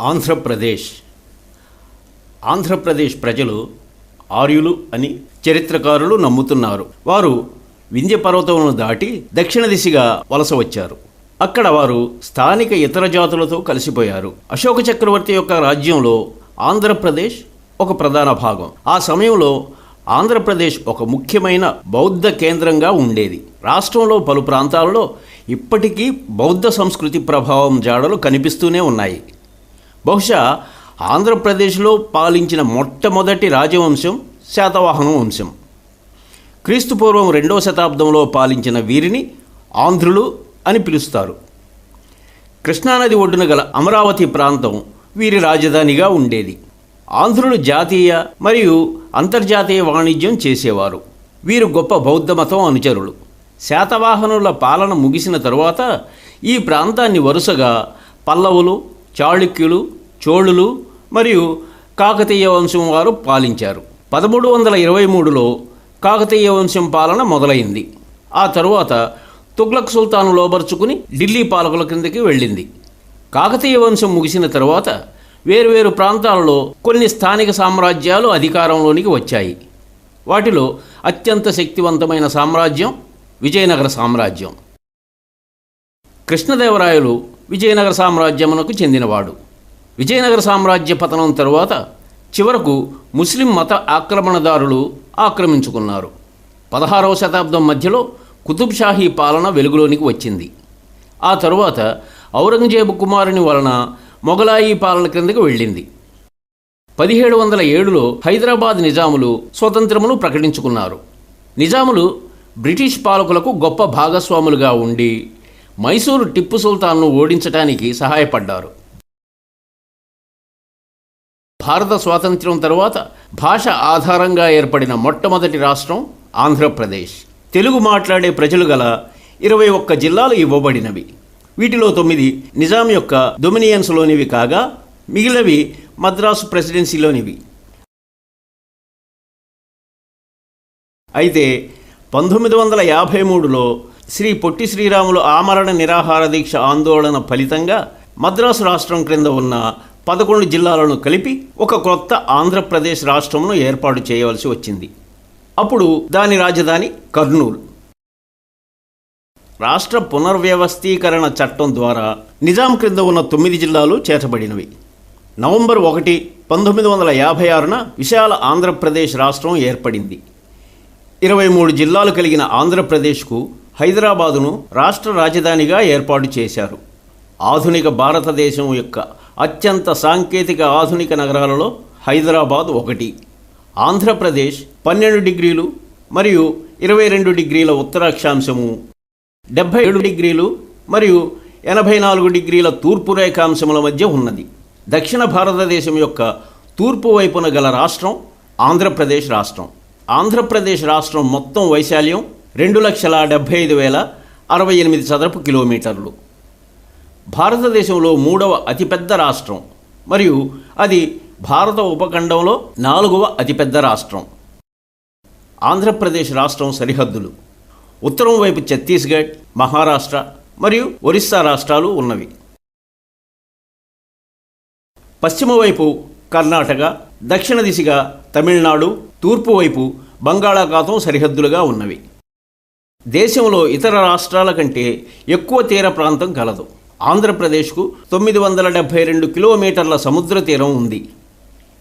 ఆంధ్రప్రదేశ్ ఆంధ్రప్రదేశ్ ప్రజలు ఆర్యులు అని చరిత్రకారులు నమ్ముతున్నారు. వారు వింధ్య పర్వతములను దాటి దక్షిణ దిశగా వలస వచ్చారు. అక్కడ వారు స్థానిక ఇతర జాతులతో కలిసిపోయారు. అశోక చక్రవర్తి యొక్క రాజ్యంలో ఆంధ్రప్రదేశ్ ఒక ప్రధాన భాగం. ఆ సమయంలో ఆంధ్రప్రదేశ్ ఒక ముఖ్యమైన బౌద్ధ కేంద్రంగా ఉండేది. రాష్ట్రంలో పలు ప్రాంతాలలో ఇప్పటికీ బౌద్ధ సంస్కృతి ప్రభావం జాడలు కనిపిస్తూనే ఉన్నాయి. బహుశా ఆంధ్రప్రదేశ్లో పాలించిన మొట్టమొదటి రాజవంశం శాతవాహనం వంశం. క్రీస్తుపూర్వం 2వ శతాబ్దంలో పాలించిన వీరిని ఆంధ్రులు అని పిలుస్తారు. కృష్ణానది ఒడ్డున గల అమరావతి ప్రాంతం వీరి రాజధానిగా ఉండేది. ఆంధ్రులు జాతీయ మరియు అంతర్జాతీయ వాణిజ్యం చేసేవారు. వీరు గొప్ప బౌద్ధ మతం అనుచరులు. శాతవాహనుల పాలన ముగిసిన తరువాత ఈ ప్రాంతాన్ని వరుసగా పల్లవులు, చాళుక్యులు, చోళులు మరియు కాకతీయ వంశం వారు పాలించారు. 1323లో కాకతీయ వంశం పాలన మొదలైంది. ఆ తరువాత తుగ్లక్ సుల్తాను లోబర్చుకుని ఢిల్లీ పాలకుల క్రిందకి వెళ్ళింది. కాకతీయ వంశం ముగిసిన తరువాత వేరువేరు ప్రాంతాలలో కొన్ని స్థానిక సామ్రాజ్యాలు అధికారంలోనికి వచ్చాయి. వాటిలో అత్యంత శక్తివంతమైన సామ్రాజ్యం విజయనగర సామ్రాజ్యం. కృష్ణదేవరాయలు విజయనగర సామ్రాజ్యమునకు చెందినవాడు. విజయనగర సామ్రాజ్య పతనం తరువాత చివరకు ముస్లిం మత ఆక్రమణదారులు ఆక్రమించుకున్నారు. 16వ శతాబ్దం మధ్యలో కుతుబ్ షాహీ పాలన వెలుగులోనికి వచ్చింది. ఆ తరువాత ఔరంగజేబు కుమారుని వలన మొఘలాయి పాలన క్రిందకు వెళ్ళింది. 1707లో హైదరాబాద్ నిజాములు స్వతంత్రమును ప్రకటించుకున్నారు. నిజాములు బ్రిటిష్ పాలకులకు గొప్ప భాగస్వాములుగా ఉండి మైసూరు టిప్పు సుల్తాన్ను ఓడించడానికి సహాయపడ్డారు. భారత స్వాతంత్ర్యం తరువాత భాష ఆధారంగా ఏర్పడిన మొట్టమొదటి రాష్ట్రం ఆంధ్రప్రదేశ్. తెలుగు మాట్లాడే ప్రజలు గల 21 జిల్లాలు ఇవ్వబడినవి. వీటిలో 9 నిజాం యొక్క డొమినియన్స్లోనివి కాగా మిగిలినవి మద్రాసు ప్రెసిడెన్సీలోనివి. అయితే 1953లో శ్రీ పొట్టి శ్రీరాములు ఆమరణ నిరాహార దీక్ష ఆందోళన ఫలితంగా మద్రాసు రాష్ట్రం క్రింద ఉన్న 11 జిల్లాలను కలిపి ఒక కొత్త ఆంధ్రప్రదేశ్ రాష్ట్రమును ఏర్పాటు చేయవలసి వచ్చింది. అప్పుడు దాని రాజధాని కర్నూలు. రాష్ట్ర పునర్వ్యవస్థీకరణ చట్టం ద్వారా నిజాం క్రింద ఉన్న 9 జిల్లాలు చేర్చబడినవి. నవంబర్ 1, 1956న విశాల ఆంధ్రప్రదేశ్ రాష్ట్రం ఏర్పడింది. 23 జిల్లాలు కలిగిన ఆంధ్రప్రదేశ్కు హైదరాబాదును రాష్ట్ర రాజధానిగా ఏర్పాటు చేశారు. ఆధునిక భారతదేశం యొక్క అత్యంత సాంకేతిక ఆధునిక నగరాలలో హైదరాబాద్ ఒకటి. ఆంధ్రప్రదేశ్ 12 డిగ్రీలు మరియు 22 డిగ్రీల ఉత్తరాక్షాంశము, 77 డిగ్రీలు మరియు 84 డిగ్రీల తూర్పు రేఖాంశముల మధ్య ఉన్నది. దక్షిణ భారతదేశం యొక్క తూర్పు వైపున గల రాష్ట్రం ఆంధ్రప్రదేశ్ రాష్ట్రం. ఆంధ్రప్రదేశ్ రాష్ట్రం మొత్తం వైశాల్యం 2,75,068 చదరపు కిలోమీటర్లు. భారతదేశంలో 3వ అతిపెద్ద రాష్ట్రం మరియు అది భారత ఉపఖండంలో 4వ అతిపెద్ద రాష్ట్రం. ఆంధ్రప్రదేశ్ రాష్ట్రం సరిహద్దులు: ఉత్తరం వైపు ఛత్తీస్గఢ్, మహారాష్ట్ర మరియు ఒరిస్సా రాష్ట్రాలు ఉన్నవి. పశ్చిమ వైపు కర్ణాటక, దక్షిణ దిశగా తమిళనాడు, తూర్పు వైపు బంగాళాఖాతం సరిహద్దులుగా ఉన్నవి. దేశంలో ఇతర రాష్ట్రాల కంటే ఎక్కువ తీర ప్రాంతం కలదు. ఆంధ్రప్రదేశ్కు 972 కిలోమీటర్ల సముద్ర తీరం ఉంది.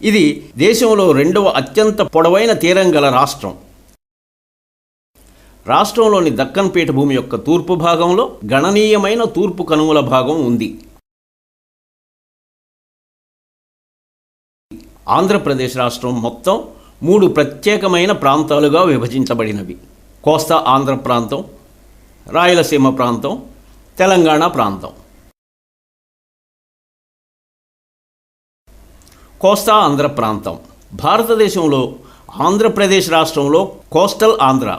ఇది దేశంలో 2వ అత్యంత పొడవైన తీరం గల రాష్ట్రం. రాష్ట్రంలోని దక్కన్ పీఠభూమి యొక్క తూర్పు భాగంలో గణనీయమైన తూర్పు కనుమల భాగం ఉంది. ఆంధ్రప్రదేశ్ రాష్ట్రం మొత్తం 3 ప్రత్యేకమైన ప్రాంతాలుగా విభజించబడినవి: కోస్తా ఆంధ్ర ప్రాంతం, రాయలసీమ ప్రాంతం, తెలంగాణ ప్రాంతం. కోస్తా ఆంధ్ర ప్రాంతం భారతదేశంలో ఆంధ్రప్రదేశ్ రాష్ట్రంలో కోస్టల్ ఆంధ్ర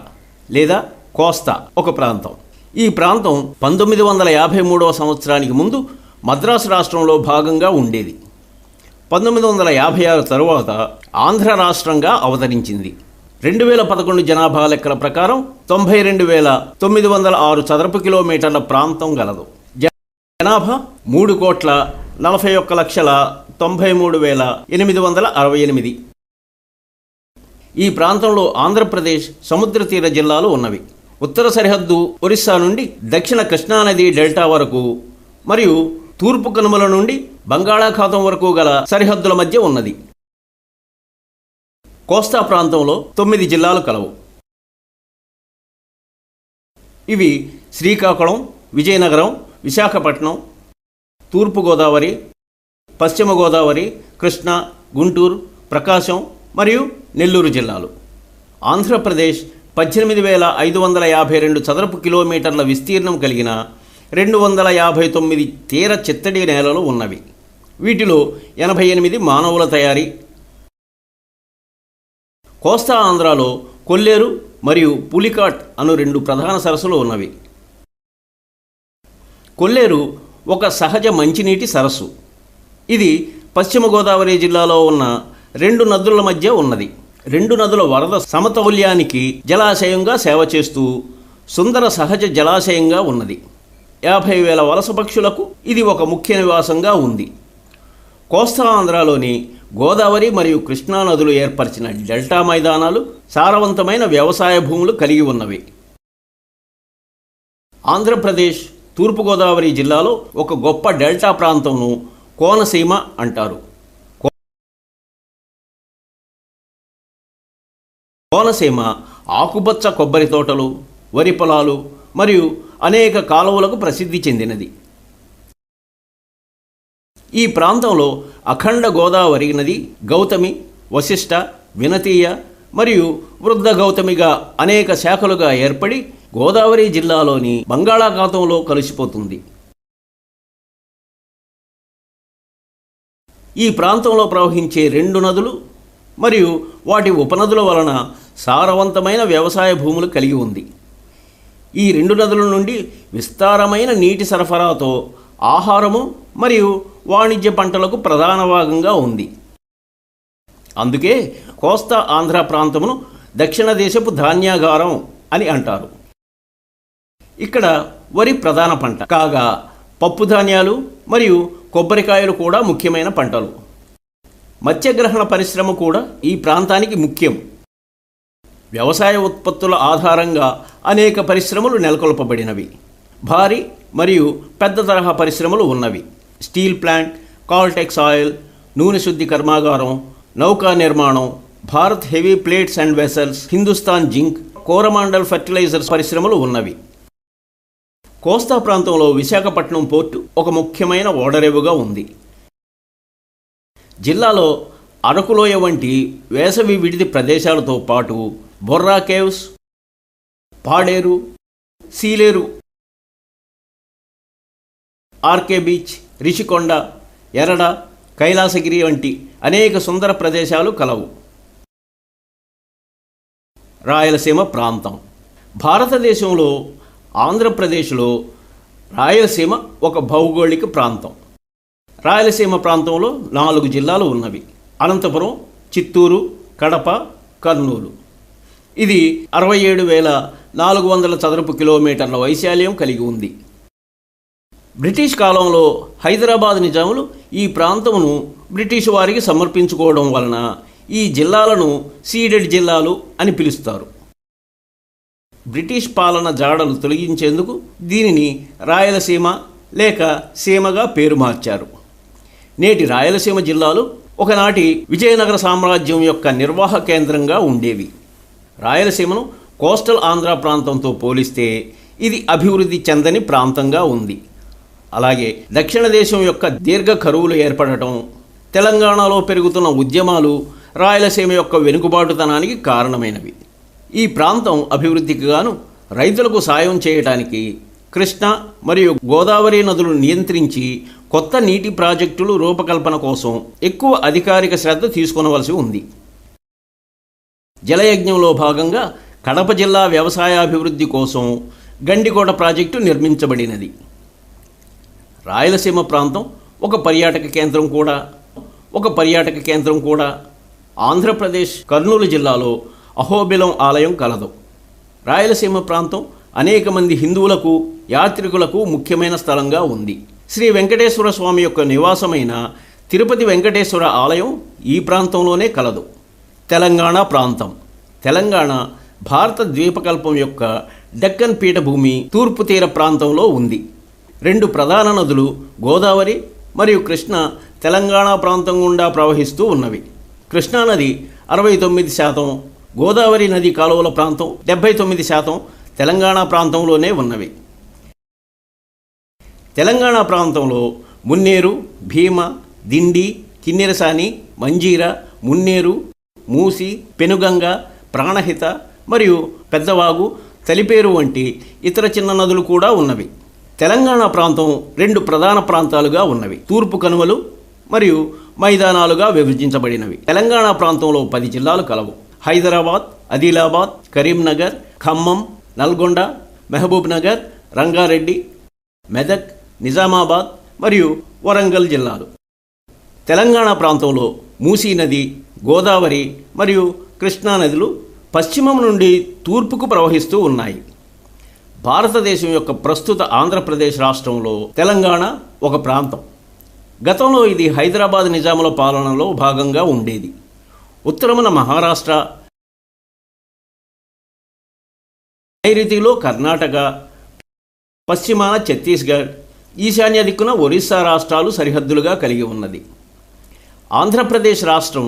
లేదా కోస్తా ఒక ప్రాంతం. ఈ ప్రాంతం 1953వ సంవత్సరానికి ముందు మద్రాసు రాష్ట్రంలో భాగంగా ఉండేది. 1956 తరువాత ఆంధ్ర రాష్ట్రంగా అవతరించింది. 2011 జనాభా లెక్కల ప్రకారం 92,906 చదరపు కిలోమీటర్ల ప్రాంతం గలదు. జనాభా 3,40,00,000 41,93,868. ఈ ప్రాంతంలో ఆంధ్రప్రదేశ్ సముద్ర తీర జిల్లాలు ఉన్నవి. ఉత్తర సరిహద్దు ఒరిస్సా నుండి దక్షిణ కృష్ణానది డెల్టా వరకు మరియు తూర్పు కనుమల నుండి బంగాళాఖాతం వరకు గల సరిహద్దుల మధ్య ఉన్నది. కోస్తా ప్రాంతంలో 9 జిల్లాలు కలవు. ఇవి శ్రీకాకుళం, విజయనగరం, విశాఖపట్నం, తూర్పుగోదావరి, పశ్చిమ గోదావరి, కృష్ణా, గుంటూరు, ప్రకాశం మరియు నెల్లూరు జిల్లాలు. ఆంధ్రప్రదేశ్ 18,552 చదరపు కిలోమీటర్ల విస్తీర్ణం కలిగిన 259 తీర చిత్తడి నేలలు ఉన్నవి. వీటిలో 88 మానవుల తయారీ. కోస్తా ఆంధ్రాలో కొల్లేరు మరియు పులికాట్ అను 2 ప్రధాన సరస్సులు ఉన్నవి. కొల్లేరు ఒక సహజ మంచినీటి సరస్సు. ఇది పశ్చిమ గోదావరి జిల్లాలో ఉన్న 2 నదుల మధ్య ఉన్నది. 2 నదుల వరద సమతౌల్యానికి జలాశయంగా సేవ చేస్తూ సుందర సహజ జలాశయంగా ఉన్నది. 50,000 వలస పక్షులకు ఇది ఒక ముఖ్య నివాసంగా ఉంది. కోస్తా ఆంధ్రాలోని గోదావరి మరియు కృష్ణా నదులు ఏర్పరిచిన డెల్టా మైదానాలు సారవంతమైన వ్యవసాయ భూములు కలిగి ఉన్నవి. ఆంధ్రప్రదేశ్ తూర్పుగోదావరి జిల్లాలో ఒక గొప్ప డెల్టా ప్రాంతంను కోనసీమ అంటారు. కోనసీమ ఆకుపచ్చ కొబ్బరి తోటలు, వరి పొలాలు మరియు అనేక కాలువలకు ప్రసిద్ధి చెందినది. ఈ ప్రాంతంలో అఖండ గోదావరి నది గౌతమి, వశిష్ట, వినతీయ మరియు వృద్ధ గౌతమిగా అనేక శాఖలుగా ఏర్పడి గోదావరి జిల్లాలోని బంగాళాఖాతంలో కలిసిపోతుంది. ఈ ప్రాంతంలో ప్రవహించే 2 నదులు మరియు వాటి ఉపనదుల వలన సారవంతమైన వ్యవసాయ భూములు కలిగి ఉంది. ఈ 2 నదుల నుండి విస్తారమైన నీటి సరఫరాతో ఆహారము మరియు వాణిజ్య పంటలకు ప్రధాన భాగంగా ఉంది. అందుకే కోస్తా ఆంధ్ర ప్రాంతమును దక్షిణ దేశపు ధాన్యాగారం అని అంటారు. ఇక్కడ వరి ప్రధాన పంట కాగా పప్పు ధాన్యాలు మరియు కొబ్బరికాయలు కూడా ముఖ్యమైన పంటలు. మత్స్యగ్రహణ పరిశ్రమ కూడా ఈ ప్రాంతానికి ముఖ్యం. వ్యవసాయ ఉత్పత్తుల ఆధారంగా అనేక పరిశ్రమలు నెలకొల్పబడినవి. భారీ మరియు పెద్ద తరహా పరిశ్రమలు ఉన్నవి. స్టీల్ ప్లాంట్, కాల్టెక్స్ ఆయిల్, నూనె శుద్ధి కర్మాగారం, నౌకా నిర్మాణం, Bharat heavy plates and vessels, Hindustan zinc, Coromandel fertilisers పరిశ్రమలు ఉన్నవి. కోస్తా ప్రాంతంలో విశాఖపట్నం పోర్టు ఒక ముఖ్యమైన ఓడరేవుగా ఉంది. జిల్లాలో అరకులోయ వంటి వేసవి విడిది ప్రదేశాలతో పాటు Borra caves, Paderu, Sileru, RK beach, Rishikonda, Yarada, Kailasagiri వంటి అనేక సుందర ప్రదేశాలు కలవు. రాయలసీమ ప్రాంతం. భారతదేశంలో ఆంధ్రప్రదేశ్లో రాయలసీమ ఒక భౌగోళిక ప్రాంతం. రాయలసీమ ప్రాంతంలో 4 జిల్లాలు ఉన్నవి: అనంతపురం, చిత్తూరు, కడప, కర్నూలు. ఇది 67,400 చదరపు కిలోమీటర్ల వైశాల్యం కలిగి ఉంది. బ్రిటిష్ కాలంలో హైదరాబాద్ నిజాములు ఈ ప్రాంతమును బ్రిటిష్ వారికి సమర్పించుకోవడం వలన ఈ జిల్లాలను సీడెడ్ జిల్లాలు అని పిలుస్తారు. బ్రిటిష్ పాలన జాడలు తొలగించేందుకు దీనిని రాయలసీమ లేక సీమగా పేరు మార్చారు. నేటి రాయలసీమ జిల్లాలు ఒకనాటి విజయనగర సామ్రాజ్యం యొక్క నిర్వాహ కేంద్రంగా ఉండేవి. రాయలసీమను కోస్టల్ ఆంధ్ర ప్రాంతంతో పోలిస్తే ఇది అభివృద్ధి చెందని ప్రాంతంగా ఉంది. అలాగే దక్షిణ దేశం యొక్క దీర్ఘ కరువులు ఏర్పడటం, తెలంగాణలో పెరుగుతున్న ఉద్యమాలు రాయలసీమ యొక్క వెనుకబాటుతనానికి కారణమైనవి. ఈ ప్రాంతం అభివృద్ధికి గాను రైతులకు సాయం చేయడానికి కృష్ణా మరియు గోదావరి నదులు నియంత్రించి కొత్త నీటి ప్రాజెక్టులు రూపకల్పన కోసం ఎక్కువ అధికారిక శ్రద్ధ తీసుకొనవలసి ఉంది. జలయజ్ఞంలో భాగంగా కడప జిల్లా వ్యవసాయాభివృద్ధి కోసం గండికోట ప్రాజెక్టు నిర్మించబడినది. రాయలసీమ ప్రాంతం ఒక పర్యాటక కేంద్రం కూడా. ఆంధ్రప్రదేశ్ కర్నూలు జిల్లాలో అహోబిలం ఆలయం కలదు. రాయలసీమ ప్రాంతం అనేక మంది హిందువులకు, యాత్రికులకు ముఖ్యమైన స్థలంగా ఉంది. శ్రీ వెంకటేశ్వర స్వామి యొక్క నివాసమైన తిరుపతి వెంకటేశ్వర ఆలయం ఈ ప్రాంతంలోనే కలదు. తెలంగాణ ప్రాంతం. తెలంగాణ భారత ద్వీపకల్పం యొక్క డక్కన్ పీఠభూమి తూర్పు తీర ప్రాంతంలో ఉంది. 2 ప్రధాన నదులు గోదావరి మరియు కృష్ణ తెలంగాణ ప్రాంతం గుండా ప్రవహిస్తూ ఉన్నవి. కృష్ణానది 69%, గోదావరి నది కాలువల ప్రాంతం 79% తెలంగాణ ప్రాంతంలోనే ఉన్నవి. తెలంగాణ ప్రాంతంలో మున్నేరు, భీమ, దిండి, కిన్నెరసాని, మంజీర, మున్నేరు, మూసి, పెనుగంగ, ప్రాణహిత మరియు పెద్దవాగు, తలిపేరు వంటి ఇతర చిన్న నదులు కూడా ఉన్నవి. తెలంగాణ ప్రాంతం 2 ప్రధాన ప్రాంతాలుగా ఉన్నవి. తూర్పు కనుమలు మరియు మైదానాలుగా విభజించబడినవి. తెలంగాణ ప్రాంతంలో 10 జిల్లాలు కలవు. హైదరాబాద్, ఆదిలాబాద్, కరీంనగర్, ఖమ్మం, నల్గొండ, మహబూబ్ నగర్, రంగారెడ్డి, మెదక్, నిజామాబాద్ మరియు వరంగల్ జిల్లాలు. తెలంగాణ ప్రాంతంలో మూసీ నది, గోదావరి మరియు కృష్ణా నదులు పశ్చిమం నుండి తూర్పుకు ప్రవహిస్తూ ఉన్నాయి. భారతదేశం యొక్క ప్రస్తుత ఆంధ్రప్రదేశ్ రాష్ట్రంలో తెలంగాణ ఒక ప్రాంతం. గతంలో ఇది హైదరాబాద్ నిజాముల పాలనలో భాగంగా ఉండేది. ఉత్తరమున మహారాష్ట్ర, నైరుతిలో కర్ణాటక, పశ్చిమాన ఛత్తీస్గఢ్, ఈశాన్య దిక్కున ఒరిస్సా రాష్ట్రాలు సరిహద్దులుగా కలిగి ఉన్నది. ఆంధ్రప్రదేశ్ రాష్ట్రం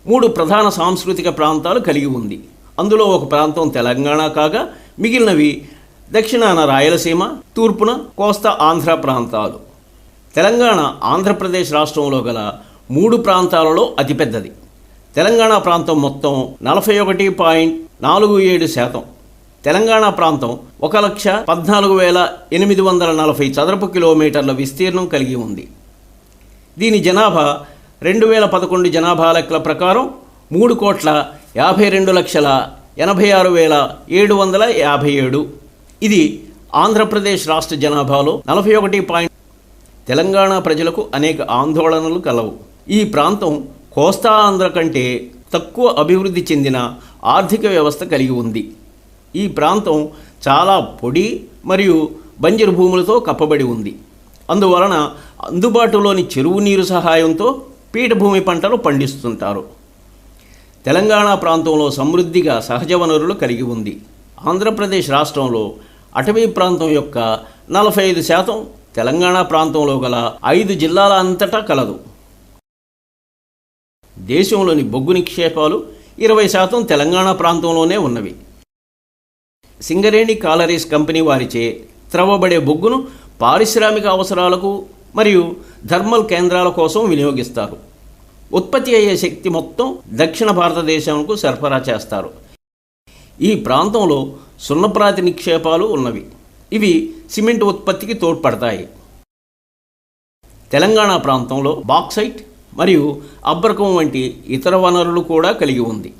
3 ప్రధాన సాంస్కృతిక ప్రాంతాలు కలిగి ఉంది. అందులో ఒక ప్రాంతం తెలంగాణ కాగా మిగిలినవి దక్షిణాన రాయలసీమ, తూర్పున కోస్తా ఆంధ్ర ప్రాంతాలు. తెలంగాణ ఆంధ్రప్రదేశ్ రాష్ట్రంలో గల 3 ప్రాంతాలలో అతిపెద్దది. తెలంగాణ ప్రాంతం మొత్తం 41.47%. తెలంగాణ ప్రాంతం 1,14,840 చదరపు కిలోమీటర్ల విస్తీర్ణం కలిగి ఉంది. దీని జనాభా 2011 జనాభా లెక్కల ప్రకారం 3,52,86,757. ఇది ఆంధ్రప్రదేశ్ రాష్ట్ర జనాభాలో 41. తెలంగాణ ప్రజలకు అనేక ఆందోళనలు కలవు. ఈ ప్రాంతం కోస్తా ఆంధ్ర కంటే తక్కువ అభివృద్ధి చెందిన ఆర్థిక వ్యవస్థ కలిగి ఉంది. ఈ ప్రాంతం చాలా పొడి మరియు బంజరు భూములతో కప్పబడి ఉంది. అందువలన అందుబాటులోని చెరువు నీరు సహాయంతో పీఠభూమి పంటలు పండిస్తుంటారు. తెలంగాణ ప్రాంతంలో సమృద్ధిగా సహజ వనరులు కలిగి ఉంది. ఆంధ్రప్రదేశ్ రాష్ట్రంలో అటవీ ప్రాంతం యొక్క 45% తెలంగాణ ప్రాంతంలో గల 5 జిల్లాల అంతటా కలదు. దేశంలోని బొగ్గు నిక్షేపాలు 20% తెలంగాణ ప్రాంతంలోనే ఉన్నవి. సింగరేణి కాలరీస్ కంపెనీ వారిచే త్రవ్వబడే బొగ్గును పారిశ్రామిక అవసరాలకు మరియు థర్మల్ కేంద్రాల కోసం వినియోగిస్తారు. ఉత్పత్తి అయ్యే శక్తి మొత్తం దక్షిణ భారతదేశంకు సరఫరా చేస్తారు. ఈ ప్రాంతంలో సున్నప్రాతి నిక్షేపాలు ఉన్నవి. ఇవి సిమెంట్ ఉత్పత్తికి తోడ్పడతాయి. తెలంగాణ ప్రాంతంలో బాక్సైట్ మరియు అబ్రకం వంటి ఇతర వనరులు కూడా కలిగి ఉంది.